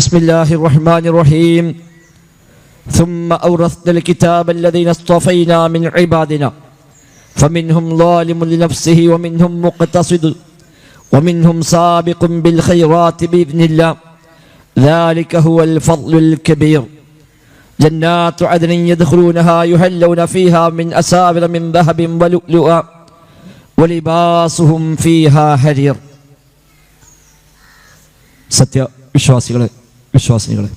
بسم الله الرحمن الرحيم ثم أورثنا الكتاب الذين اصطفينا من عبادنا فمنهم ظالم لنفسه ومنهم مقتصد ومنهم سابق بالخيرات بإذن الله ذلك هو الفضل الكبير جنات عدن يدخلونها يحلون فيها من أساور من ذهب ولؤلؤا ولباسهم فيها حرير. വിശ്വാസികളെ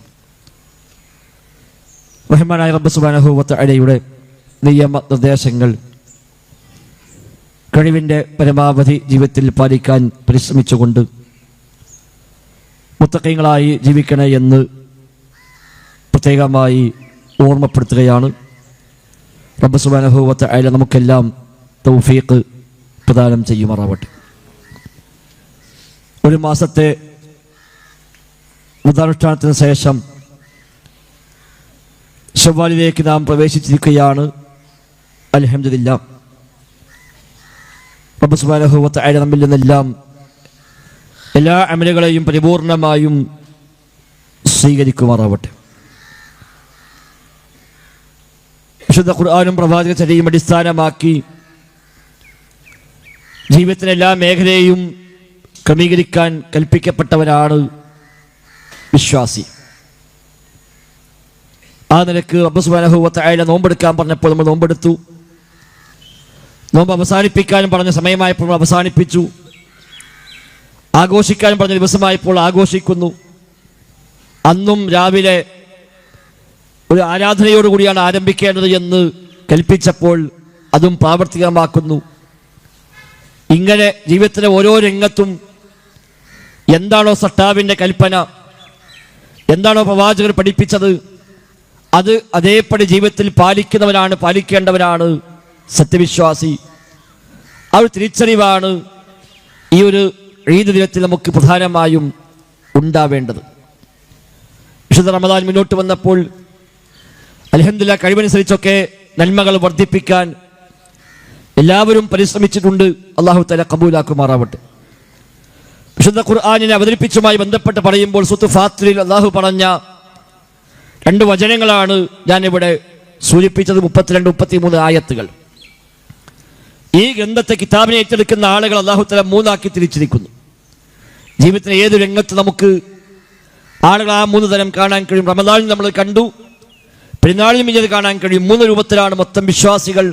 റഹ്മാനായ റബ്ബ് സുബ്ഹാനഹു വ തആലയുടെ നിയമ നിർദ്ദേശങ്ങൾ കഴിവിൻ്റെ പരമാവധി ജീവിതത്തിൽ പാലിക്കാൻ പരിശ്രമിച്ചുകൊണ്ട് മുത്തഖീങ്ങളായി ജീവിക്കണേ എന്ന് പ്രത്യേകമായി ഓർമ്മപ്പെടുത്തുകയാണ്. റബ്ബ് സുബ്ഹാനഹു വ തആല നമുക്കെല്ലാം തൗഫീഖ് പ്രദാനം ചെയ്യുമാറാവട്ടെ. ഒരു മാസത്തെ വ്രതാനുഷ്ഠാനത്തിന് ശേഷം ശവ്വാലിലേക്ക് നാം പ്രവേശിച്ചിരിക്കുകയാണ്. അൽഹംദുലില്ലാ, റബ്ബ് സുബ്ഹാനഹു വ തആല നമ്മിൽ നിന്നെല്ലാം എല്ലാ അമലുകളെയും പരിപൂർണമായും സ്വീകരിക്കുമാറാവട്ടെ. വിശുദ്ധ ഖുർആനും പ്രവാചക ചര്യയും അടിസ്ഥാനമാക്കി ജീവിതത്തിലെ എല്ലാ മേഖലയെയും ക്രമീകരിക്കാൻ കൽപ്പിക്കപ്പെട്ടവരാണ് വിശ്വാസി. ആ നിലക്ക് റബ്ബ് സുബ്ഹാനഹു വ തആല നോമ്പെടുക്കാൻ പറഞ്ഞപ്പോൾ നമ്മൾ നോമ്പെടുത്തു. നോമ്പ് അവസാനിപ്പിക്കാനും പറഞ്ഞ സമയമായപ്പോൾ നമ്മൾ അവസാനിപ്പിച്ചു. ആഘോഷിക്കാനും പറഞ്ഞ ദിവസമായപ്പോൾ ആഘോഷിക്കുന്നു. അന്നും രാവിലെ ഒരു ആരാധനയോടുകൂടിയാണ് ആരംഭിക്കേണ്ടത് എന്ന് കൽപ്പിച്ചപ്പോൾ അതും പ്രാവർത്തികമാക്കുന്നു. ഇങ്ങനെ ജീവിതത്തിലെ ഓരോ രംഗത്തും എന്താണോ സട്ടാവിൻ്റെ കൽപ്പന, എന്താണോ പ്രവാചകർ പഠിപ്പിച്ചത്, അത് അതേപടി ജീവിതത്തിൽ പാലിക്കേണ്ടവനാണ് സത്യവിശ്വാസി. ആ ഒരു തിരിച്ചറിവാണ് ഈ ഒരു ഈദ് ദിനത്തിൽ നമുക്ക് പ്രധാനമായും ഉണ്ടാവേണ്ടത്. വിശുദ്ധ റമദാൻ മുന്നോട്ട് വന്നപ്പോൾ അൽഹംദുലില്ലാ കഴിവനുസരിച്ചൊക്കെ നന്മകൾ വർദ്ധിപ്പിക്കാൻ എല്ലാവരും പരിശ്രമിച്ചിട്ടുണ്ട്. അല്ലാഹു തആല ഖബൂലാക്കുമാറാവട്ടെ. വിശുദ്ധ ഖുർആനിനെ അവതരിപ്പിച്ചുമായി ബന്ധപ്പെട്ട് പറയുമ്പോൾ സൂറത്ത് ഫാത്തിറിൽ അല്ലാഹു പറഞ്ഞ രണ്ട് വചനങ്ങളാണ് ഞാനിവിടെ സൂചിപ്പിച്ചത്. 32-33 ആയത്തുകൾ. ഈ ഗ്രന്ഥത്തെ കിതാബിനെ ഏറ്റെടുക്കുന്ന ആളുകൾ അല്ലാഹു തആല മൂന്നാക്കി തിരിച്ചിരിക്കുന്നു. ജീവിതത്തിലെ ഏത് രംഗത്ത് നമുക്ക് ആളുകൾ ആ മൂന്ന് തരം കാണാൻ കഴിയും. റമദാനിൽ നമ്മൾ കണ്ടു, പെരുന്നാളിലും ഇത് കാണാൻ കഴിയും. 3 രൂപത്തിലാണ് മൊത്തം വിശ്വാസികൾ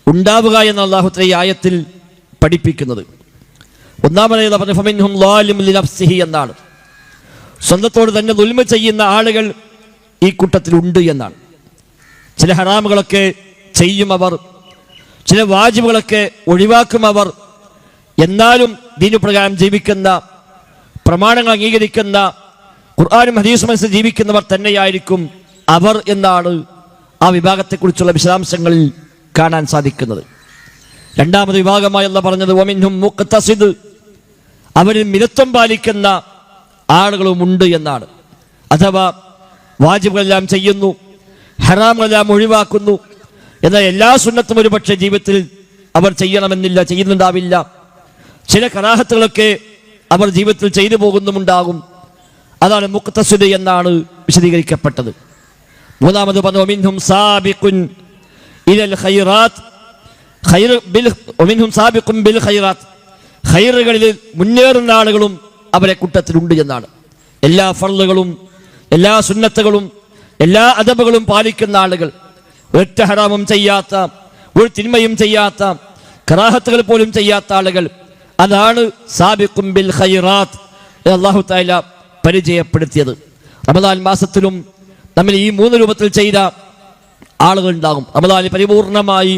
ഉണ്ടാവുക എന്ന് അല്ലാഹു തആല ഈ ആയത്തിൽ പഠിപ്പിക്കുന്നത്. ഒന്നാമതായി പറഞ്ഞു ഫമിൻഹും ളാലിമുൻ ലിനഫ്സിഹി എന്നാണ്. സ്വന്തത്തോട് തന്നെ ദുൽമ ചെയ്യുന്ന ആളുകൾ ഈ കൂട്ടത്തിലുണ്ട് എന്നാണ്. ചില ഹറാമുകളൊക്കെ ചെയ്യും അവർ, ചില വാജിബുകളൊക്കെ ഒഴിവാക്കും അവർ. എന്നാലും ദീനുപ്രകാരം ജീവിക്കുന്ന, പ്രമാണങ്ങൾ അംഗീകരിക്കുന്ന, ഖുർആനും ഹദീസും അനുസരിച്ച് ജീവിക്കുന്നവർ തന്നെയായിരിക്കും അവർ എന്നാണ് ആ വിഭാഗത്തെക്കുറിച്ചുള്ള വിശദാംശങ്ങളിൽ കാണാൻ സാധിക്കുന്നത്. രണ്ടാമത് വിഭാഗമായി അല്ലാഹു പറഞ്ഞത് വമിൻഹും മുഖ്തസിദ്, അവരിൽ മിതത്വം പാലിക്കുന്ന ആളുകളുമുണ്ട് എന്നാണ്. അഥവാ വാജിബുകളെല്ലാം ചെയ്യുന്നു, ഹറാമുകളെല്ലാം ഒഴിവാക്കുന്നു. എന്നാൽ എല്ലാ സുന്നത്തും ഒരുപക്ഷെ ജീവിതത്തിൽ അവർ ചെയ്യണമെന്നില്ല, ചെയ്യുന്നുണ്ടാവില്ല. ചില കറാഹത്തുകളൊക്കെ അവർ ജീവിതത്തിൽ ചെയ്തു പോകുന്നുമുണ്ടാകും. അതാണ് മുഖ്തസിദ് എന്നാണ് വിശദീകരിക്കപ്പെട്ടത്. മൂന്നാമത് പറഞ്ഞു വമിൻഹും സാബിഖുൻ ഇലൽ ഖൈറാത്ത്, വമിൻഹും സാബിഖുൻ ബിൽ ഖൈറാത്ത്, ഖൈറുകളിൽ മുന്നേറുന്ന ആളുകളും അവരെ കൂട്ടത്തിലുണ്ട് എന്നാണ്. എല്ലാ ഫർളുകളും എല്ലാ സുന്നത്തുകളും എല്ലാ അദബുകളും പാലിക്കുന്ന ആളുകൾ, ഒറ്റ ഹറാമും ചെയ്യാത്ത, ഒരു തിന്മയും ചെയ്യാത്ത, കറാഹത്തുകൾ പോലും ചെയ്യാത്ത ആളുകൾ, അതാണ് സാബിഖുൻ ബിൽ ഖൈറാത്ത് അല്ലാഹു തആല പരിചയപ്പെടുത്തിയത്. റമദാൻ മാസത്തിലും നമ്മൾ ഈ 3 രൂപത്തിൽ ചെയ്ത ആളുകൾ ഉണ്ടാകും. റമദാനിൽ പരിപൂർണമായി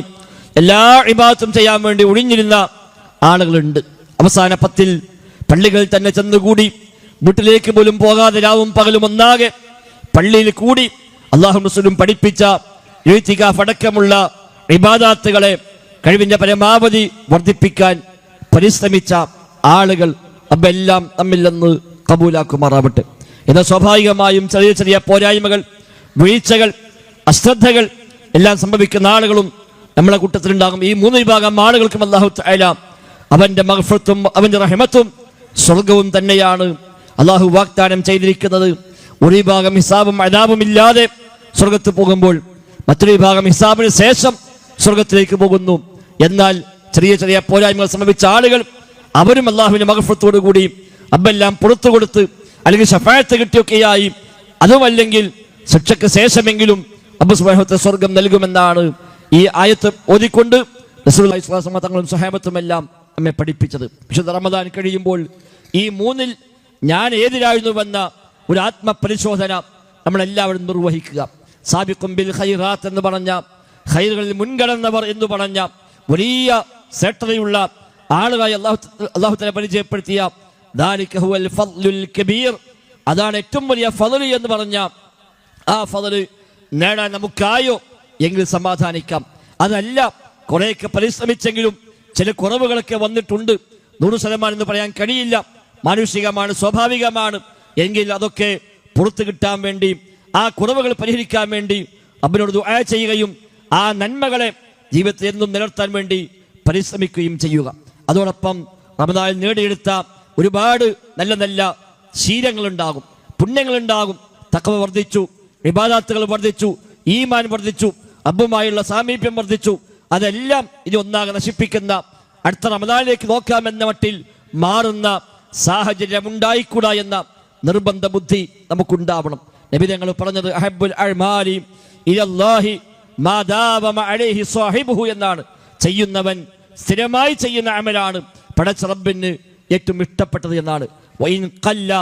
എല്ലാ ഇബാദത്തും ചെയ്യാൻ വേണ്ടി ഒഴിഞ്ഞിരുന്ന ആളുകളുണ്ട്. അവസാന 10 പള്ളികളിൽ തന്നെ ചെന്നുകൂടി, വീട്ടിലേക്ക് പോലും പോകാതെ രാവും പകലും ഒന്നാകെ പള്ളിയിൽ കൂടി അല്ലാഹു റസൂലും പഠിപ്പിച്ച ഇഅ്തികാഫ് അടക്കമുള്ള ഇബാദത്തുകളെ കഴിവിൻ്റെ പരമാവധി വർദ്ധിപ്പിക്കാൻ പരിശ്രമിച്ച ആളുകൾ അതെല്ലാം നമ്മിൽ നിന്ന് കബൂലാക്കുമാറാവട്ടെ. എന്നാൽ സ്വാഭാവികമായും ചെറിയ ചെറിയ പോരായ്മകൾ, വീഴ്ചകൾ, അശ്രദ്ധകൾ എല്ലാം സംഭവിക്കുന്ന ആളുകളും നമ്മളെ കൂട്ടത്തിലുണ്ടാകും. ഈ 3 വിഭാഗം ആളുകൾക്കും അല്ലാഹു തആല അവൻ്റെ മഗ്ഫിറത്തും അവൻ്റെ റഹ്മത്തും സ്വർഗവും തന്നെയാണ് അള്ളാഹു വാഗ്ദാനം ചെയ്തിരിക്കുന്നത് ഒരു വിഭാഗം ഹിസാബും അദാബും ഇല്ലാതെ സ്വർഗത്ത് പോകുമ്പോൾ മറ്റൊരു വിഭാഗം ഹിസാബിന് ശേഷം സ്വർഗത്തിലേക്ക് പോകുന്നു. എന്നാൽ ചെറിയ ചെറിയ പോരായ്മകൾ സംഭവിച്ച ആളുകൾ അവരും അള്ളാഹുവിന്റെ മഗ്ഫിറത്തോടു കൂടി അബ്ബെല്ലാം പുറത്തു കൊടുത്ത് അല്ലെങ്കിൽ ശഫാഅത്ത് കിട്ടിയൊക്കെയായി അതുമല്ലെങ്കിൽ ശിക്ഷയ്ക്ക് ശേഷമെങ്കിലും അല്ലാഹു സുബ്ഹാനഹു വ തആല സ്വർഗം നൽകുമെന്നാണ് ഈ ആയത്ത് ഓതിക്കൊണ്ട് റസൂലുള്ളാഹി സ്വല്ലല്ലാഹു അലൈഹി വസല്ലം തങ്ങളും സ്വഹാബത്തും എല്ലാം നമ്മെ പഠിപ്പിച്ചത്. വിശുദ്ധ റമദാൻ കഴിയുമ്പോൾ ഈ മൂന്നിൽ ഞാൻ ഏതിലായിരുന്നുവെന്ന ഒരു ആത്മപരിശോധന നമ്മളെല്ലാവരും നിർവഹിക്കുക. സാബിഖും ബിൽ ഖൈറാത്ത് എന്ന് പറഞ്ഞ ഖൈറുകളിൽ മുൻകടന്നവർ എന്ന് പറഞ്ഞ വലിയ ശ്രേഷ്ഠതയുള്ള ആളുകളായി അല്ലാഹു തആല പരിചയപ്പെടുത്തിയ ദാലിക ഹുവൽ ഫദ്ലുൽ കബീർ, അതാണ് ഏറ്റവും വലിയ ഫദ്ൽ എന്ന് പറഞ്ഞ ആ ഫദ്ൽ നേടാൻ നമുക്കായോ എങ്കിൽ സമാധാനിക്കാം. അതല്ല, കുറേയൊക്കെ പരിശ്രമിച്ചെങ്കിലും ചില കുറവുകളൊക്കെ വന്നിട്ടുണ്ട്. 100% എന്ന് പറയാൻ കഴിയില്ല, മാനുഷികമാണ്, സ്വാഭാവികമാണ്. എങ്കിൽ അതൊക്കെ പുറത്തു കിട്ടാൻ വേണ്ടി, ആ കുറവുകൾ പരിഹരിക്കാൻ വേണ്ടി അബ്ബിനോട് ദുആ ചെയ്യുകയും ആ നന്മകളെ ജീവിതത്തിൽ എന്നും നിലനിർത്താൻ വേണ്ടി പരിശ്രമിക്കുകയും ചെയ്യുക. അതോടൊപ്പം റമദാനിൽ നേടിയെടുത്ത ഒരുപാട് നല്ല നല്ല ശീലങ്ങളുണ്ടാകും, പുണ്യങ്ങളുണ്ടാകും. തഖ്വ വർദ്ധിച്ചു, ഇബാദത്തുകൾ വർദ്ധിച്ചു, ഈമാൻ വർദ്ധിച്ചു, റബ്ബുമായുള്ള സാമീപ്യം വർദ്ധിച്ചു. അതെല്ലാം ഇനി ഒന്നാകെ നശിപ്പിക്കുന്ന അടുത്ത റമദാനിലേക്ക് നോക്കാമെന്ന മട്ടിൽ മാറുന്ന സാഹചര്യം ഉണ്ടായിക്കൂടാ എന്ന നിർബന്ധ ബുദ്ധി നമുക്കുണ്ടാവണം. നബി തങ്ങൾ പറഞ്ഞത് അഹബ്ബുൽ അഅ്മാലി ഇലല്ലാഹി മാ ദാവമ അലൈഹി സാഹിബുഹു എന്നാണ്. ചെയ്യുന്നവൻ സ്ഥിരമായി ചെയ്യുന്ന അമലാണ് പടച്ച റബ്ബിന് ഏറ്റവും ഇഷ്ടപ്പെട്ടത് എന്നാണ്. വൈൻ ഖല്ല,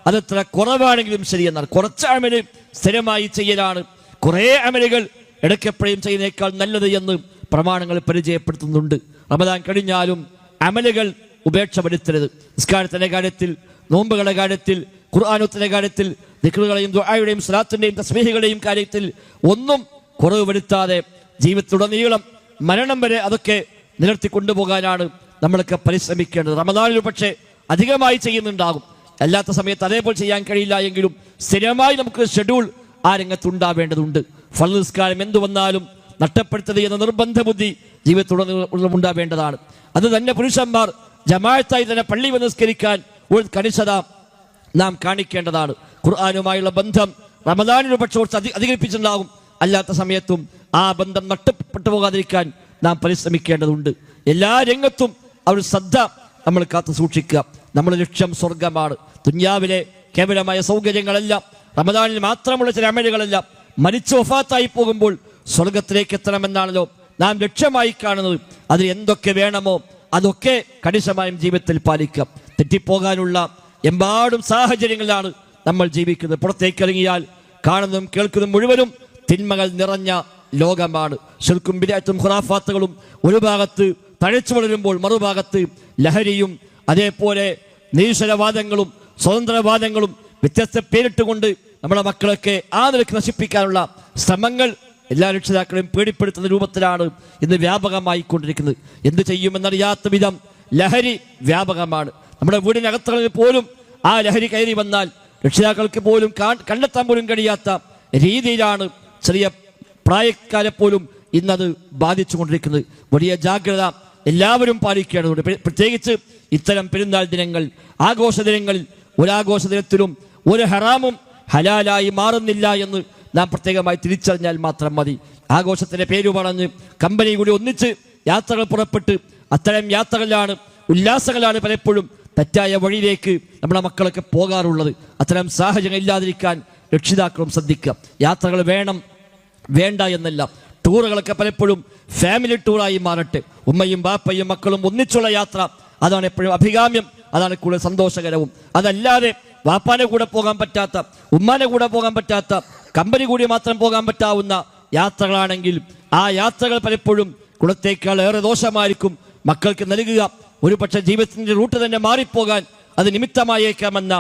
അതെത്ര കുറവാണെങ്കിലും ശരി എന്നാണ്. കുറച്ച് അമല് സ്ഥിരമായി ചെയ്യലാണ് കുറേ അമലുകൾ ഇടയ്ക്കെപ്പോഴും ചെയ്യുന്നതിനേക്കാൾ നല്ലത് എന്ന് പ്രമാണങ്ങൾ പരിചയപ്പെടുത്തുന്നുണ്ട്. റമദാൻ കഴിഞ്ഞാലും അമലുകൾ ഉപേക്ഷ വരുത്തരുത്. നിസ്കാരത്തിന്റെ കാര്യത്തിൽ, നോമ്പുകളുടെ കാര്യത്തിൽ, ഖുർആനുത്തിന്റെ കാര്യത്തിൽ, ദിക്റുകളെയും ദുആയുടെയും സ്വലാത്തിന്റെയും തസ്ബീഹുകളുടെയും കാര്യത്തിൽ ഒന്നും കുറവ് വരുത്താതെ ജീവിതത്തിലുടനീളം മരണം വരെ അതൊക്കെ നിലർത്തി കൊണ്ടുപോകാനാണ് നമ്മളൊക്കെ പരിശ്രമിക്കേണ്ടത്. റമദാനിൽ പക്ഷേ അധികമായി ചെയ്യുന്നുണ്ടാകും, അല്ലാത്ത സമയത്ത് അതേപോലെ ചെയ്യാൻ കഴിയില്ല എങ്കിലും സ്ഥിരമായി നമുക്ക് ഷെഡ്യൂൾ ആ രംഗത്തുണ്ടാവേണ്ടതുണ്ട്. ഫർള് നിസ്കാരം എന്തു വന്നാലും നഷ്ടപ്പെടുത്തത് എന്ന നിർബന്ധ ബുദ്ധി ജീവിതത്തിലുടനീളം ഉണ്ടാവേണ്ടതാണ്. അത് തന്നെ പുരുഷന്മാർ ജമാഅത്തായി തന്നെ പള്ളി വന്ന് നിസ്കരിക്കാൻ ഒരു കണിശത നാം കാണിക്കേണ്ടതാണ്. ഖുർആനുമായുള്ള ബന്ധം റമദാനിൽ പക്ഷേ കുറച്ച് അധികരിപ്പിച്ചിട്ടുണ്ടാകും, അല്ലാത്ത സമയത്തും ആ ബന്ധം നഷ്ടപ്പെട്ടു പോകാതിരിക്കാൻ നാം പരിശ്രമിക്കേണ്ടതുണ്ട്. എല്ലാ രംഗത്തും ആ ഒരു ശ്രദ്ധ നമ്മൾ കാത്തു സൂക്ഷിക്കുക. നമ്മുടെ ലക്ഷ്യം സ്വർഗമാണ്. ദുനിയാവിലെ കേവലമായ സൗകര്യങ്ങളല്ല, റമദാനിൽ മാത്രമുള്ള ചില അമലുകളല്ല, മരിച്ചു വഫാത്തായി പോകുമ്പോൾ സ്വർഗത്തിലേക്ക് എത്തണമെന്നാണല്ലോ നാം ലക്ഷ്യമായി കാണുന്നത്. അതിൽ എന്തൊക്കെ വേണമോ അതൊക്കെ കണിശമായും ജീവിതത്തിൽ പാലിക്കാം. തെറ്റിപ്പോകാനുള്ള എമ്പാടും സാഹചര്യങ്ങളിലാണ് നമ്മൾ ജീവിക്കുന്നത്. പുറത്തേക്ക് ഇറങ്ങിയാൽ കാണുന്നതും കേൾക്കുന്നതും മുഴുവനും തിന്മകൾ നിറഞ്ഞ ലോകമാണ്. ശിർക്കും ബിദ്അത്തും ഖുറാഫാത്തുകളും ഒരു ഭാഗത്ത് തഴച്ചു വളരുമ്പോൾ മറുഭാഗത്ത് ലഹരിയും അതേപോലെ നിരീശ്വരവാദങ്ങളും സ്വതന്ത്രവാദങ്ങളും വ്യത്യസ്ത പേരിട്ടുകൊണ്ട് നമ്മുടെ മക്കളൊക്കെ ആ നിലയ്ക്ക് നശിപ്പിക്കാനുള്ള ശ്രമങ്ങൾ എല്ലാ രക്ഷിതാക്കളെയും പേടിപ്പെടുത്തുന്ന രൂപത്തിലാണ് ഇന്ന് വ്യാപകമായി കൊണ്ടിരിക്കുന്നത്. എന്ത് ചെയ്യുമെന്നറിയാത്ത വിധം ലഹരി വ്യാപകമാണ്. നമ്മുടെ വീടിനകത്തുകളിൽ പോലും ആ ലഹരി കയറി വന്നാൽ രക്ഷിതാക്കൾക്ക് പോലും കണ്ടെത്താൻ പോലും കഴിയാത്ത രീതിയിലാണ് ചെറിയ പ്രായക്കാരെ പോലും ഇന്നത് ബാധിച്ചു കൊണ്ടിരിക്കുന്നത്. വലിയ ജാഗ്രത എല്ലാവരും പാലിക്കേണ്ടതുണ്ട്. പ്രത്യേകിച്ച് ഇത്തരം പെരുന്നാൾ ദിനങ്ങൾ, ആഘോഷ ദിനങ്ങളിൽ ഒരാഘോഷ ദിനത്തിലും ഒരു ഹറാമും ഹലാലായി മാറുന്നില്ല എന്ന് നാം പ്രത്യേകമായി തിരിച്ചറിഞ്ഞാൽ മാത്രം മതി. ആഘോഷത്തിന്റെ പേര് പറഞ്ഞ് കമ്പനി കൂടി ഒന്നിച്ച് യാത്രകൾ പുറപ്പെട്ട് അത്തരം യാത്രകളിലാണ്, ഉല്ലാസങ്ങളാണ് പലപ്പോഴും തെറ്റായ വഴിയിലേക്ക് നമ്മുടെ മക്കളൊക്കെ പോകാറുള്ളത്. അത്തരം സാഹചര്യം ഇല്ലാതിരിക്കാൻ രക്ഷിതാക്കളും ശ്രദ്ധിക്കുക. യാത്രകൾ വേണം വേണ്ട എന്നല്ല, ടൂറുകളൊക്കെ പലപ്പോഴും ഫാമിലി ടൂറായി മാറട്ടെ. ഉമ്മയും ബാപ്പയും മക്കളും ഒന്നിച്ചുള്ള യാത്ര, അതാണ് എപ്പോഴും അഭികാമ്യം, അതാണ് കൂടുതൽ സന്തോഷകരവും. അതല്ലാതെ വാപ്പാനെ കൂടെ പോകാൻ പറ്റാത്ത, ഉമ്മാനെ കൂടെ പോകാൻ പറ്റാത്ത, കമ്പനി കൂടി മാത്രം പോകാൻ പറ്റാവുന്ന യാത്രകളാണെങ്കിൽ ആ യാത്രകൾ പലപ്പോഴും കുളത്തേക്കാൾ ഏറെ ദോഷമായിരിക്കും മക്കൾക്ക് നൽകുക. ഒരു പക്ഷേ ജീവിതത്തിന്റെ റൂട്ട് തന്നെ മാറിപ്പോകാൻ അത് നിമിത്തമായേക്കാമെന്ന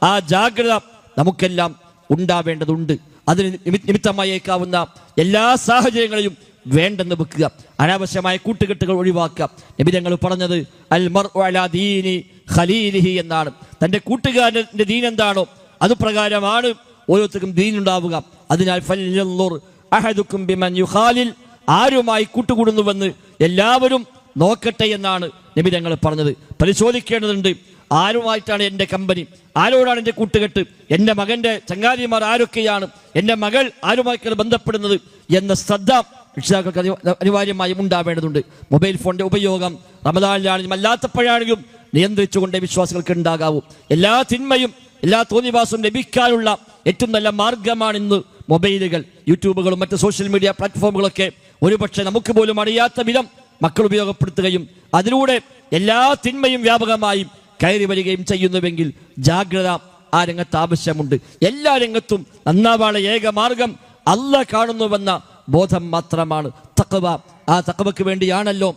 ആ ജാഗ്രത നമുക്കെല്ലാം ഉണ്ടാവേണ്ടതുണ്ട്. അതിന് നിമിത്തമായേക്കാവുന്ന എല്ലാ സാഹചര്യങ്ങളെയും വേണ്ടെന്ന് വെക്കുക. അനാവശ്യമായ കൂട്ടുകെട്ടുകൾ ഒഴിവാക്കുക. നബി തങ്ങൾ പറഞ്ഞത് അൽ മർഉ അലാ ദീനി ഖലീലിഹി എന്നാണ്. തന്റെ കൂട്ടുകാരന്റെ ദീൻ എന്താണോ അത് പ്രകാരമാണ് ഓരോരുത്തർക്കും ദീൻ ഉണ്ടാവുക. അതിനാൽ ഫൽയൻളുർ അഹദുക്കും ബിമൻ യുഖാലിൽ, ആരുമായി കൂട്ടുകൂടുന്നുവെന്ന് എല്ലാവരും നോക്കട്ടെ എന്നാണ് നബി തങ്ങൾ പറഞ്ഞത്. പരിശോധിക്കേണ്ടതുണ്ട് ആരുമായിട്ടാണ് എൻ്റെ കമ്പനി, ആരോടാണ് എൻ്റെ കൂട്ടുകെട്ട്, എൻ്റെ മകൻ്റെ ചങ്ങാതിമാർ ആരൊക്കെയാണ്, എൻ്റെ മകൾ ആരുമായിട്ടാണ് ബന്ധപ്പെടുന്നത് എന്ന ശ്രദ്ധ രക്ഷിതാക്കൾക്ക് അനിവാര്യമായും ഉണ്ടാവേണ്ടതുണ്ട്. മൊബൈൽ ഫോണിൻ്റെ ഉപയോഗം റമദാനിലാണെങ്കിലും അല്ലാത്തപ്പോഴാണെങ്കിലും നിയന്ത്രിച്ചുകൊണ്ടേ വിശ്വാസികൾക്ക് ഉണ്ടാകാവൂ. എല്ലാ തിന്മയും എല്ലാ തോന്നിവാസവും ലഭിക്കാനുള്ള ഏറ്റവും നല്ല മാർഗമാണ് ഇന്ന് മൊബൈലുകൾ, യൂട്യൂബുകളും മറ്റ് സോഷ്യൽ മീഡിയ പ്ലാറ്റ്ഫോമുകളൊക്കെ. ഒരുപക്ഷെ നമുക്ക് പോലും അറിയാത്ത വിധം മക്കൾ ഉപയോഗപ്പെടുത്തുകയും അതിലൂടെ എല്ലാ തിന്മയും വ്യാപകമായും കയറി വരികയും ചെയ്യുന്നുവെങ്കിൽ ജാഗ്രത ആ രംഗത്ത് ആവശ്യമുണ്ട്. എല്ലാ രംഗത്തും നന്നാവാനുള്ള ഏക മാർഗം അല്ലാഹ് കാണുന്നുവെന്ന ബോധം മാത്രമാണ് തഖ്വ. ആ തഖ്വയ്ക്ക് വേണ്ടിയാണല്ലോ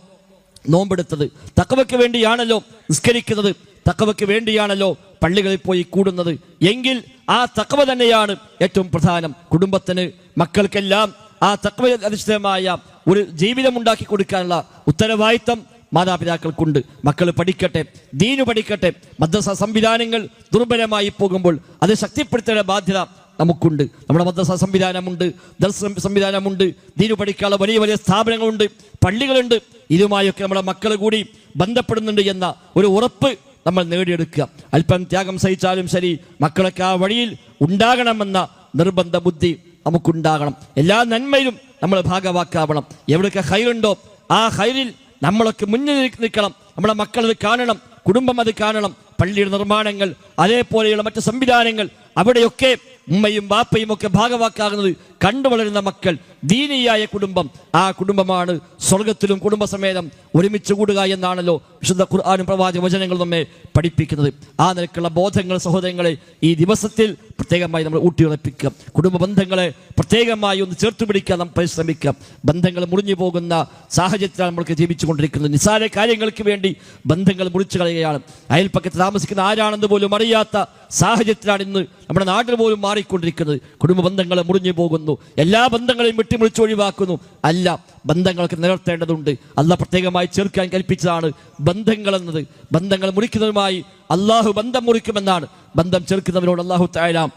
നോമ്പെടുത്തത്, തഖ്വയ്ക്ക് വേണ്ടിയാണല്ലോ നിസ്കരിക്കുന്നത്, തഖ്വയ്ക്ക് വേണ്ടിയാണല്ലോ പള്ളികളിൽ പോയി കൂടുന്നത്. എങ്കിൽ ആ തഖ്വ തന്നെയാണ് ഏറ്റവും പ്രധാനം. കുടുംബത്തിന്, മക്കൾക്കെല്ലാം ആ തഖ്വ അധിഷ്ഠിതമായ ഒരു ജീവിതം ഉണ്ടാക്കി കൊടുക്കാനുള്ള ഉത്തരവാദിത്തം മാതാപിതാക്കൾക്കുണ്ട്. മക്കൾ പഠിക്കട്ടെ, ദീനു പഠിക്കട്ടെ. മദ്രസ സംവിധാനങ്ങൾ ദുർബലമായി പോകുമ്പോൾ അത് ശക്തിപ്പെടുത്തേണ്ട ബാധ്യത നമുക്കുണ്ട്. നമ്മുടെ മദ്രസ സംവിധാനമുണ്ട്, ദർസ് സംവിധാനമുണ്ട്, ദീനു പഠിക്കാനുള്ള വലിയ വലിയ സ്ഥാപനങ്ങളുണ്ട്, പള്ളികളുണ്ട്. ഇതുമായൊക്കെ നമ്മുടെ മക്കൾ കൂടി ബന്ധപ്പെടുന്നുണ്ട് എന്ന ഒരു ഉറപ്പ് നമ്മൾ നേടിയെടുക്കുക. അല്പം ത്യാഗം സഹിച്ചാലും ശരി, മക്കളൊക്കെ ആ വഴിയിൽ ഉണ്ടാകണമെന്ന നിർബന്ധ ബുദ്ധി നമുക്കുണ്ടാകണം. എല്ലാ നന്മയിലും നമ്മൾ ഭാഗവാക്കാവണം. എവിടെയൊക്കെ ഹൈറുണ്ടോ ആ ഹൈറിൽ നമ്മളൊക്കെ മുന്നിൽ നിൽക്കണം. നമ്മുടെ മക്കൾ അത് കാണണം, കുടുംബം അത് കാണണം. പള്ളിയുടെ നിർമ്മാണങ്ങൾ, അതേപോലെയുള്ള മറ്റ് സംവിധാനങ്ങൾ, അവിടെയൊക്കെ ഉമ്മയും ബാപ്പയും ഒക്കെ ഭാഗവാക്കാകുന്നത് കണ്ടു വളരുന്ന മക്കൾ, ദീനിയായ കുടുംബം, ആ കുടുംബമാണ് സ്വർഗത്തിലും കുടുംബസമേതം ഒരുമിച്ച് കൂടുക എന്നാണല്ലോ വിശുദ്ധ ഖുർആനും പ്രവാചക വചനങ്ങളും നമ്മെ പഠിപ്പിക്കുന്നത്. ആ നിലക്കുള്ള ബോധങ്ങൾ സഹോദരങ്ങളെ ഈ ദിവസത്തിൽ പ്രത്യേകമായി നമ്മൾ ഊട്ടിയുറപ്പിക്കുക. കുടുംബ ബന്ധങ്ങളെ പ്രത്യേകമായി ഒന്ന് ചേർത്ത് പിടിക്കാൻ നാം പരിശ്രമിക്കാം. ബന്ധങ്ങൾ മുറിഞ്ഞു പോകുന്ന സാഹചര്യത്തിലാണ് നമ്മൾക്ക് ജീവിച്ചുകൊണ്ടിരിക്കുന്നത്. നിസ്സാര കാര്യങ്ങൾക്ക് വേണ്ടി ബന്ധങ്ങൾ മുറിച്ചു കളയുകയാണ്. അയൽപ്പക്കത്ത് താമസിക്കുന്ന ആരാണെന്ന് പോലും അറിയാത്ത സാഹചര്യത്തിലാണ് ഇന്ന് നമ്മുടെ നാട്ടിൽ പോലും മാറിക്കൊണ്ടിരിക്കുന്നത്. കുടുംബ ബന്ധങ്ങൾ മുറിഞ്ഞു പോകുന്നു, എല്ലാ ബന്ധങ്ങളെയും വെട്ടിമുറിച്ച് ഒഴിവാക്കുന്നു. അല്ല, ബന്ധങ്ങളൊക്കെ നിലനിർത്തേണ്ടതുണ്ട്. അല്ലാഹ് പ്രത്യേകമായി ചേർക്കാൻ കൽപ്പിച്ചതാണ് ബന്ധങ്ങൾ എന്നത്. ബന്ധങ്ങൾ മുറിക്കുന്നതുമായി അള്ളാഹു ബന്ധം മുറിക്കുമെന്നാണ്, ബന്ധം ചേർക്കുന്നവരോട് അള്ളാഹു തആല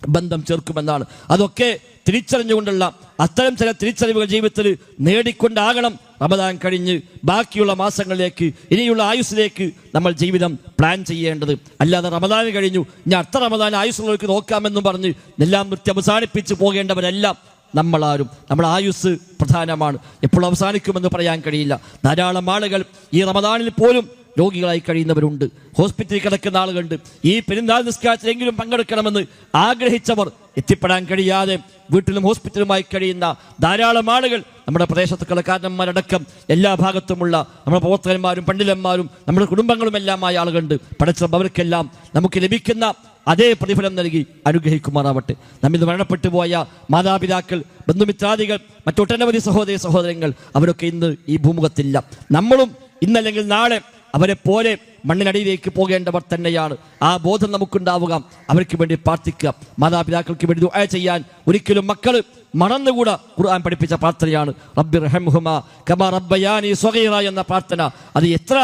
ബന്ധം ചേർക്കുമെന്നാണ്. അതൊക്കെ തിരിച്ചറിഞ്ഞുകൊണ്ടുള്ള അത്തരം ചില തിരിച്ചറിവുകൾ ജീവിതത്തിൽ നേടിക്കൊണ്ടാകണം റമദാൻ കഴിഞ്ഞ് ബാക്കിയുള്ള മാസങ്ങളിലേക്ക്, ഇനിയുള്ള ആയുസ്സിലേക്ക് നമ്മൾ ജീവിതം പ്ലാൻ ചെയ്യേണ്ടത്. അല്ലാതെ റമദാൻ കഴിഞ്ഞു ഞാൻ അടുത്ത റമദാൻ ആയുസ്സുള്ളവർക്ക് നോക്കാമെന്നും പറഞ്ഞ് എല്ലാം നിർത്തി അവസാനിപ്പിച്ച് പോകേണ്ടവരെല്ലാം നമ്മളാരും. നമ്മുടെ ആയുസ് പ്രധാനമാണ്, എപ്പോൾ അവസാനിക്കുമെന്ന് പറയാൻ കഴിയില്ല. ധാരാളം ആളുകൾ ഈ റമദാനിൽ പോലും രോഗികളായി കഴിയുന്നവരുണ്ട്, ഹോസ്പിറ്റലിൽ കിടക്കുന്ന ആളുകളുണ്ട്. ഈ പെരുന്നാൾ നിസ്കാരത്തിലെങ്കിലും പങ്കെടുക്കണമെന്ന് ആഗ്രഹിച്ചവർ എത്തിപ്പെടാൻ കഴിയാതെ വീട്ടിലും ഹോസ്പിറ്റലുമായി കഴിയുന്ന ധാരാളം ആളുകൾ നമ്മുടെ പ്രദേശത്ത് കലാകാരന്മാരടക്കം എല്ലാ ഭാഗത്തുമുള്ള നമ്മുടെ പ്രവർത്തകന്മാരും പണ്ഡിതന്മാരും നമ്മുടെ കുടുംബങ്ങളുമെല്ലാമായ ആളുകളുണ്ട്. പഠിച്ച അവർക്കെല്ലാം നമുക്ക് ലഭിക്കുന്ന അതേ പ്രതിഫലം നൽകി അനുഗ്രഹിക്കുമാറാവട്ടെ. നമ്മിൽ മരണപ്പെട്ടു പോയ മാതാപിതാക്കൾ, ബന്ധുമിത്രാദികൾ, മറ്റൊട്ടനവധി സഹോദരി സഹോദരങ്ങൾ അവരൊക്കെ ഇന്ന് ഈ ഭൂമുഖത്തില്ല. നമ്മളും ഇന്നല്ലെങ്കിൽ നാളെ അവരെ പോലെ മണ്ണിനടിയിലേക്ക് പോകേണ്ടവർ തന്നെയാണ്. ആ ബോധം നമുക്കുണ്ടാവുക, അവർക്ക് വേണ്ടി പ്രാർത്ഥിക്കുക, മാതാപിതാക്കൾക്ക് വേണ്ടി ദുആ ചെയ്യാൻ ഒരിക്കലും മക്കൾ മറന്നുകൂടാ. ഖുർആൻ പഠിപ്പിച്ച പ്രാർത്ഥനയാണ് റബ്ബിർഹംഹുമാ കമാ റബ്ബയാനി സ്വഗീറ എന്ന പ്രാർത്ഥന. അത് എത്ര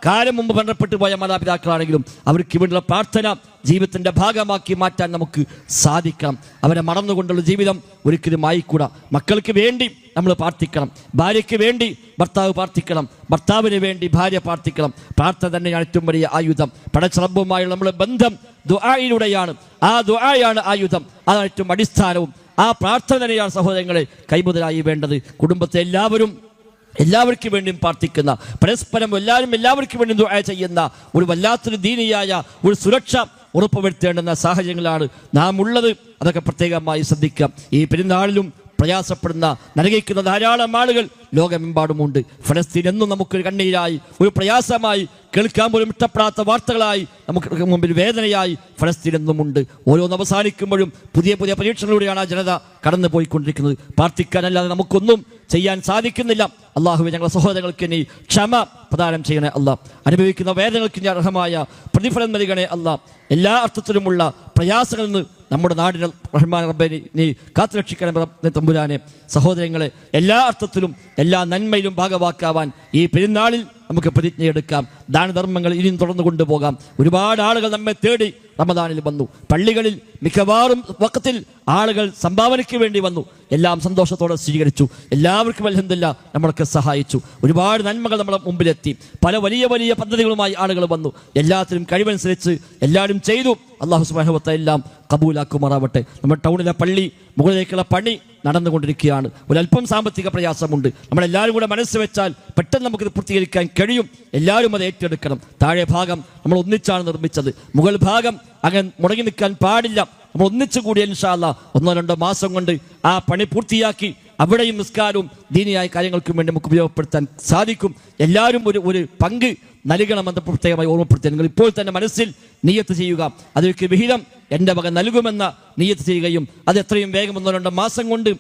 കാലം മുമ്പ് മരണപ്പെട്ടു പോയ മാതാപിതാക്കളാണെങ്കിലും അവർക്ക് വേണ്ടിയുള്ള പ്രാർത്ഥന ജീവിതത്തിൻ്റെ ഭാഗമാക്കി മാറ്റാൻ നമുക്ക് സാധിക്കണം. അവരെ മറന്നുകൊണ്ടുള്ള ജീവിതം ഒരിക്കലും ആയിക്കൂടാ. മക്കൾക്ക് വേണ്ടി നമ്മൾ പ്രാർത്ഥിക്കണം, ഭാര്യയ്ക്ക് വേണ്ടി ഭർത്താവ് പ്രാർത്ഥിക്കണം, ഭർത്താവിന് വേണ്ടി ഭാര്യ പ്രാർത്ഥിക്കണം. പ്രാർത്ഥന തന്നെയാണ് ഏറ്റവും വലിയ ആയുധം. പടച്ച റബ്ബുമായുള്ള നമ്മുടെ ബന്ധം ദുആയിലൂടെയാണ്. ആ ദുആയാണ് ആയുധം, അതാണ് ഏറ്റവും അടിസ്ഥാനവും. ആ പ്രാർത്ഥന തന്നെയാണ് സഹോദരങ്ങളെ കൈമുതലായി വേണ്ടത്. കുടുംബത്തെ എല്ലാവർക്കും വേണ്ടിയും പ്രാർത്ഥിക്കുന്ന, പരസ്പരം എല്ലാവർക്കും വേണ്ടി ദുആ ചെയ്യുന്ന ഒരു വല്ലാത്തൊരു ദീനിയായ ഒരു സുരക്ഷ ഉറപ്പുവരുത്തേണ്ടുന്ന സാഹചര്യങ്ങളാണ് നാം ഉള്ളത്. അതൊക്കെ പ്രത്യേകമായി ശ്രദ്ധിക്കാം. ഈ പെരുന്നാളിലും പ്രയാസപ്പെടുന്ന, നരകിക്കുന്ന ധാരാളം ആളുകൾ ലോകമെമ്പാടുമുണ്ട്. ഫലസ്തീൻ എന്നും നമുക്കൊരു കണ്ണീരായി, ഒരു പ്രയാസമായി, കേൾക്കാൻ പോലും ഇഷ്ടപ്പെടാത്ത വാർത്തകളായി നമുക്ക് മുമ്പിൽ വേദനയായി ഫലസ്തീൻ എന്നുമുണ്ട്. ഓരോന്ന് അവസാനിക്കുമ്പോഴും പുതിയ പുതിയ പരീക്ഷണങ്ങളിലൂടെയാണ് ആ ജനത കടന്നു പോയിക്കൊണ്ടിരിക്കുന്നത്. പ്രാർത്ഥിക്കാനല്ലാതെ നമുക്കൊന്നും ചെയ്യാൻ സാധിക്കുന്നില്ല. അള്ളാഹുവേ, ഞങ്ങളുടെ സഹോദരങ്ങൾക്ക് നീ ക്ഷമ പ്രദാനം ചെയ്യണേ അല്ലാഹ്. അനുഭവിക്കുന്ന വേദനകൾക്ക് നീ അർഹമായ പ്രതിഫലം നൽകണേ അല്ലാഹ്. എല്ലാ അർത്ഥത്തിലുമുള്ള പ്രയാസങ്ങളിൽ നിന്ന് നമ്മുടെ നാടിനെ റഹ്മാൻ റബ്ബേ നീ കാത്തുരക്ഷിക്കണേ തമ്പുരാനെ. സഹോദരങ്ങളെ, എല്ലാ അർത്ഥത്തിലും എല്ലാ നന്മയിലും ഭാഗവാക്കാവാൻ ഈ പെരുന്നാളിൽ നമുക്ക് പ്രതിജ്ഞയെടുക്കാം. ദാനധർമ്മങ്ങൾ ഇനിയും തുടർന്നു കൊണ്ടുപോകാം. ഒരുപാട് ആളുകൾ നമ്മെ തേടി റമദാനിൽ വന്നു. പള്ളികളിൽ മിക്കവാറും വഖത്തിൽ ആളുകൾ സംഭാവനയ്ക്ക് വേണ്ടി വന്നു. എല്ലാം സന്തോഷത്തോടെ സ്വീകരിച്ചു. എല്ലാവർക്കും അൽഹംദുലില്ലാഹ് നമ്മളൊക്കെ സഹായിച്ചു. ഒരുപാട് നന്മകൾ നമ്മുടെ മുമ്പിലെത്തി. പല വലിയ വലിയ പദ്ധതികളുമായി ആളുകൾ വന്നു. എല്ലാത്തിനും കഴിവനുസരിച്ച് എല്ലാവരും ചെയ്തു. അല്ലാഹു സുബ്ഹാനഹു വ തആല എല്ലാം കബൂലാക്കുമാറാവട്ടെ. നമ്മുടെ ടൗണിലെ പള്ളി മുകളിലേക്കുള്ള പണി നടന്നുകൊണ്ടിരിക്കുകയാണ്. ഒരല്പം സാമ്പത്തിക പ്രയാസമുണ്ട്. നമ്മളെല്ലാവരും കൂടെ മനസ്സ് വെച്ചാൽ പെട്ടെന്ന് നമുക്കിത് പൂർത്തീകരിക്കാൻ കഴിയും. എല്ലാവരും അത് ഏറ്റെടുക്കണം. താഴെ ഭാഗം നമ്മൾ ഒന്നിച്ചാണ് നിർമ്മിച്ചത്. മുകൾ ഭാഗം അങ്ങനെ മുടങ്ങി നിൽക്കാൻ പാടില്ല. നമ്മൾ ഒന്നിച്ചു കൂടി ഇൻഷാ അല്ലാഹ് 1-2 മാസം കൊണ്ട് ആ പണി പൂർത്തിയാക്കി അവിടെയും നിസ്കാരവും ദീനിയായ കാര്യങ്ങൾക്കും വേണ്ടി നമുക്ക് ഉപയോഗപ്പെടുത്താൻ സാധിക്കും. എല്ലാവരും ഒരു പങ്ക് നൽകണമെന്ന് പ്രത്യേകമായി ഓർമ്മപ്പെടുത്തുക. നിങ്ങൾ ഇപ്പോൾ തന്നെ മനസ്സിൽ നിയ്യത്ത് ചെയ്യുക. അതിലേക്ക് വിഹിതം എൻ്റെ വക നൽകുമെന്ന നിയ്യത്ത് ചെയ്യുകയും അത് എത്രയും വേഗം 1-2 മാസം കൊണ്ട്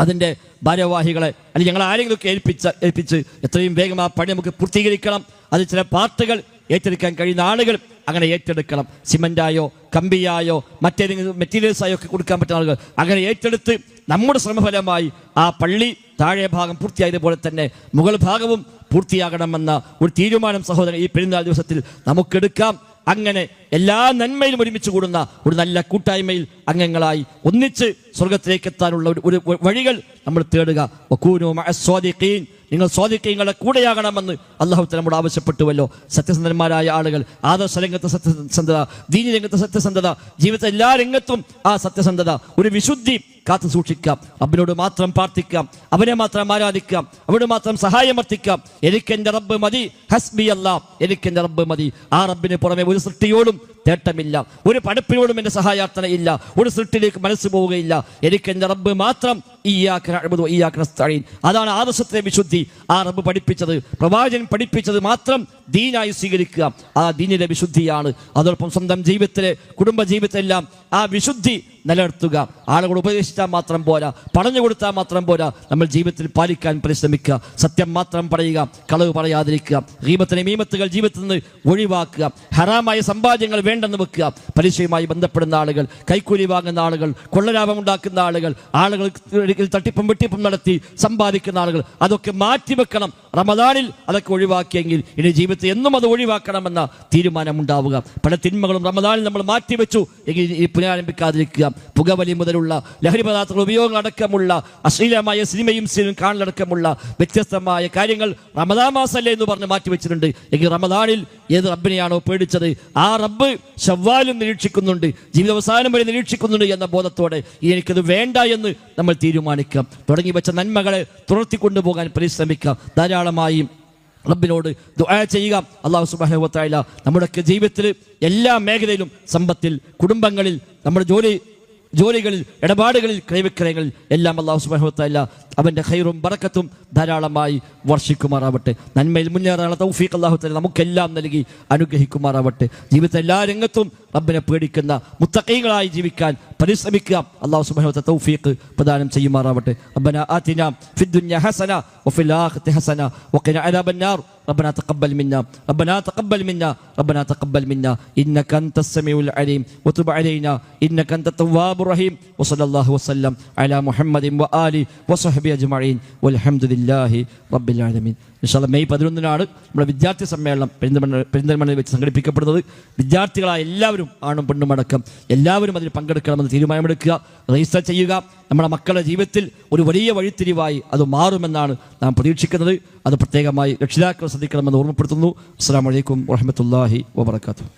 അതിൻ്റെ ഭാരവാഹികളെ അല്ലെങ്കിൽ ഞങ്ങൾ ആരെങ്കിലുമൊക്കെ ഏൽപ്പിച്ച് എത്രയും വേഗം ആ പണി നമുക്ക് പൂർത്തീകരിക്കണം. അത് ചില പാർട്ടുകൾ ഏറ്റെടുക്കാൻ കഴിയുന്ന ആളുകൾ അങ്ങനെ ഏറ്റെടുക്കണം. സിമൻ്റായോ കമ്പിയായോ മറ്റേതെങ്കിലും മെറ്റീരിയൽസായോ ഒക്കെ കൊടുക്കാൻ പറ്റുന്ന ആളുകൾ അങ്ങനെ ഏറ്റെടുത്ത് നമ്മുടെ ശ്രമഫലമായി ആ പള്ളി താഴെ ഭാഗം പൂർത്തിയായതുപോലെ തന്നെ മുകൾ ഭാഗവും പൂർത്തിയാകണമെന്ന ഒരു തീരുമാനം സഹോദരൻ ഈ പെരുന്നാൾ ദിവസത്തിൽ നമുക്കെടുക്കാം. അങ്ങനെ എല്ലാ നന്മയിലും ഒരുമിച്ച് കൂടുന്ന ഒരു നല്ല കൂട്ടായ്മയിൽ അംഗങ്ങളായി ഒന്നിച്ച് സ്വർഗത്തിലേക്ക് എത്താനുള്ള ഒരു വഴികൾ നമ്മൾ തേടുക. വകൂനൂ മഅസ്സാദിഖീൻ, നിങ്ങൾ സ്വാദിഖീങ്ങളുടെ കൂടെയാകണമെന്ന് അല്ലാഹു തആല നമ്മോട് ആവശ്യപ്പെട്ടുവല്ലോ. സത്യസന്ധന്മാരായ ആളുകൾ, ആദർശ രംഗത്തെ സത്യസന്ധത, ദീനി രംഗത്തെ സത്യസന്ധത, ജീവിതത്തിലെ എല്ലാ രംഗത്തും ആ സത്യസന്ധത, ഒരു വിശുദ്ധി കാത്തു സൂക്ഷിക്കാം. റബ്ബിനോട് മാത്രം പ്രാർത്ഥിക്കാം, അവനെ മാത്രം ആരാധിക്കാം, അവനോട് മാത്രം സഹായമർത്ഥിക്കാം. എനിക്കെൻ്റെ റബ്ബ് മതി, ഹസ്ബി അല്ലാഹ്, എനിക്കെൻ്റെ റബ്ബ് മതി. ആ റബ്ബിന് പുറമെ ഒരു സൃഷ്ടിയോടും തേട്ടമില്ല, ഒരു പടപ്പിനോടും എൻ്റെ സഹായാർത്ഥന ഇല്ല, ഒരു സൃഷ്ടിയിലേക്ക് മനസ്സ് പോവുകയില്ല. എനിക്കെൻ്റെ റബ്ബ് മാത്രം, ഇയ്യാക നഅ്ബുദു വ ഇയ്യാക നസ്തഈൻ. അതാണ് ആദർശത്തിലെ വിശുദ്ധി. ആ റബ്ബ് പഠിപ്പിച്ചത്, പ്രവാചകൻ പഠിപ്പിച്ചത് മാത്രം ദീനായി സ്വീകരിക്കുക. ആ ദീനിലെ വിശുദ്ധിയാണ്. അതോടൊപ്പം സ്വന്തം ജീവിതത്തിലെ കുടുംബ ജീവിതത്തിലെല്ലാം ആ വിശുദ്ധി നിലനിർത്തുക. ആളുകൾ ഉപദേശിച്ചാൽ മാത്രം പോരാ, പറഞ്ഞു കൊടുത്താൽ മാത്രം പോരാ, നമ്മൾ ജീവിതത്തിൽ പാലിക്കാൻ പരിശ്രമിക്കുക. സത്യം മാത്രം പറയുക, കളവ് പറയാതിരിക്കുക, ഗീബത്ത് നമീമത്തുകൾ ജീവിതത്തിൽ നിന്ന് ഒഴിവാക്കുക, ഹറാമായ സമ്പാദ്യങ്ങൾ വേണ്ടെന്ന് വെക്കുക. പലിശയുമായി ബന്ധപ്പെടുന്ന ആളുകൾ, കൈക്കൂലി വാങ്ങുന്ന ആളുകൾ, കൊള്ളലാഭം ഉണ്ടാക്കുന്ന ആളുകൾ, ആളുകൾ തട്ടിപ്പും വെട്ടിപ്പും നടത്തി സമ്പാദിക്കുന്ന ആളുകൾ, അതൊക്കെ മാറ്റിവെക്കണം. റമദാനിൽ അതൊക്കെ ഒഴിവാക്കിയെങ്കിൽ ഇനി ജീവിതത്തിൽ എന്നും അത് ഒഴിവാക്കണമെന്ന തീരുമാനമുണ്ടാവുക. പല തിന്മകളും റമദാനിൽ നമ്മൾ മാറ്റിവെച്ചു എങ്കിൽ ഈ പുനരാരംഭിക്കാതിരിക്കുക. പുകവലി മുതലുള്ള ലഹരി പദാർത്ഥങ്ങൾ ഉപയോഗം അടക്കമുള്ള അശ്ലീലമായ സിനിമയും സീനും കാണലടക്കമുള്ള വ്യത്യസ്തമായ കാര്യങ്ങൾ റമദാൻ മാസമല്ലേ എന്ന് പറഞ്ഞ് മാറ്റിവെച്ചിട്ടുണ്ട് എങ്കിൽ റമദാനിൽ ഏത് റബ്ബിനെയാണോ പേടിച്ചത് ആ റബ്ബ് ശവ്വാലും നിരീക്ഷിക്കുന്നുണ്ട്, ജീവിതാവസാനം വരെ നിരീക്ഷിക്കുന്നുണ്ട് എന്ന ബോധത്തോടെ എനിക്കത് വേണ്ട എന്ന് നമ്മൾ തീരുമാനിക്കാം. തുടങ്ങി വെച്ച നന്മകളെ തുടർത്തിക്കൊണ്ടുപോകാൻ പരിശ്രമിക്കാം. ധാരാളമായി റബ്ബിനോട് ദുആ ചെയ്യുക. അല്ലാഹു സുബ്ഹാനഹു വ തആല നമ്മുടെയൊക്കെ ജീവിതത്തിൽ എല്ലാ മേഖലയിലും, സമ്പത്തിൽ, കുടുംബങ്ങളിൽ, നമ്മുടെ ജോലികളിൽ, ഇടപാടുകളിൽ, ക്രയവിക്രയങ്ങളിൽ എല്ലാം അല്ലാഹു സുബ്ഹാനഹു വ തആല അവൻ്റെ ഖൈറും ബറക്കത്തും ധാരാളമായി വർഷിക്കുമാറാവട്ടെ. നന്മയിൽ മുന്നേറാനുള്ള തൗഫീഖ് അല്ലാഹു തആല നമുക്കെല്ലാം നൽകി അനുഗ്രഹിക്കുമാറാവട്ടെ. ജീവിതത്തിലെ എല്ലാ രംഗത്തും റബ്ബിനെ പേടിക്കുന്ന മുത്തഖീകളായി ജീവിക്കാൻ പരിശ്രമിക്കുക. അല്ലാഹു സുബ്ഹാനഹു വ തആല തൗഫീഖ് പ്രദാനം ചെയ്യുമാറാവട്ടെ. റബ്ബനാ ആതിനാ ഫിദ്ദുനിയ ഹസന വഫിൽ ആഖിറതി ഹസന വഖിനാ അദാബന്നാർ. ربنا تقبل منا ربنا تقبل منا ربنا تقبل منا إنك أنت السميع العليم وتب علينا إنك أنت التواب الرحيم وصلى الله وسلم على محمد وآله وصحبه أجمعين والحمد لله رب العالمين. ഇൻഷാല്ലാ മെയ് 11 നമ്മുടെ വിദ്യാർത്ഥി സമ്മേളനം പെരിന്തൽമണ്ണയിൽ വെച്ച് സംഘടിപ്പിക്കപ്പെടുന്നത്. വിദ്യാർത്ഥികളായ എല്ലാവരും, ആണും പെണ്ണും അടക്കം എല്ലാവരും അതിൽ പങ്കെടുക്കണമെന്ന് തീരുമാനമെടുക്കുക, രജിസ്റ്റർ ചെയ്യുക. നമ്മുടെ മക്കളുടെ ജീവിതത്തിൽ ഒരു വലിയ വഴിത്തിരിവായി അത് മാറുമെന്നാണ് നാം പ്രതീക്ഷിക്കുന്നത്. അത് പ്രത്യേകമായി രക്ഷിതാക്കൾ ശ്രദ്ധിക്കണമെന്ന് ഓർമ്മപ്പെടുത്തുന്നു. അസ്സലാമു അലൈക്കും വറഹ്മത്തുള്ളാഹി വബറകാതുഹു.